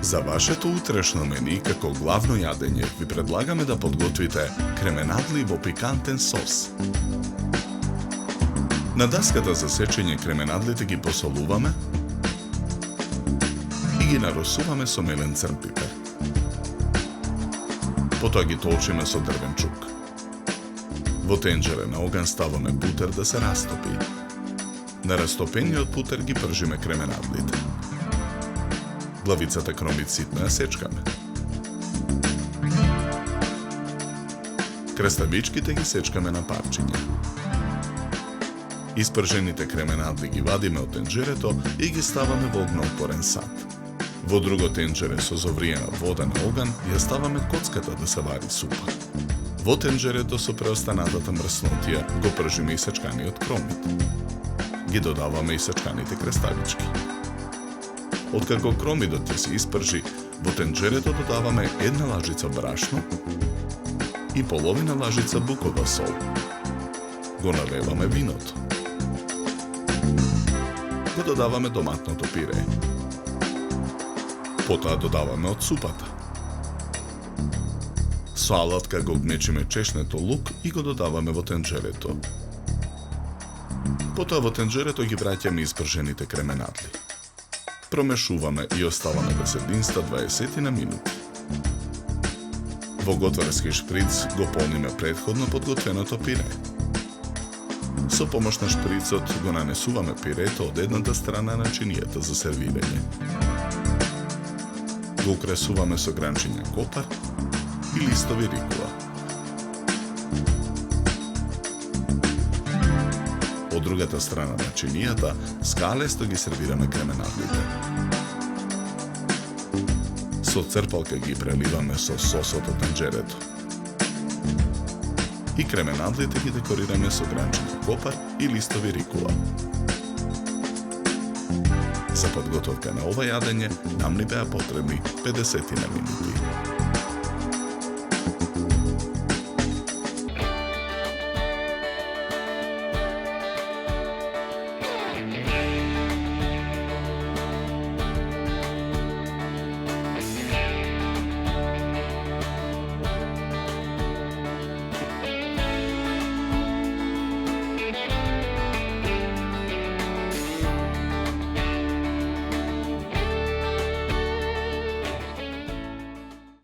За вашето утрешно мени како главно јадење ви предлагаме да подготвите кременадли во пикантен сос. На даската за сечење кременадлите ги посолуваме и ги наросуваме со мелен црн пипер. Потоа ги толчиме со дрвен чук. Во тенџере на оган ставаме путер да се растопи. На растопениот путер ги пржиме кременадлите. Главицата кромит ситно ја сечкаме. Краставичките ги сечкаме на парчиња. Испржените кременадли ги вадиме од тенџерето и ги ставаме во огнеотпорен сад. Во друго тенџере со зовриена вода на оган ја ставаме коцката да се вари супа. Во тенџерето со преостанатата мрснотија го пржиме и сечканиот кромит. Ги додаваме и сечканите краставички. Откако кромидот ќе се испржи, во тенџерето додаваме 1 лажица брашно и половина лажица букова сол. Го налеваме виното. Го додаваме доматното пире. Потоа додаваме од супата. Со алатка го гмечиме чешнето лук и го додаваме во тенџерето. Потоа во тенџерето ги враќаме испржените кременадли. Промешуваме и оставаме да се динста 20 на минути. Во готварски шприц го полниме претходно подготвеното пире. Со помош на шприцот го нанесуваме пирето од едната страна на чинијата за сервирање. Го украсуваме со гранчиња копар и листови рикула. Од другата страна на чинијата скалесто ги сервираме кременадлите. Со црпалка ги преливаме со сосот од тенџерето. И кременадлите ги декорираме со гранчиња копар и листови рикула. За подготовка на ова јадење нам ни беа потребни 50 минути.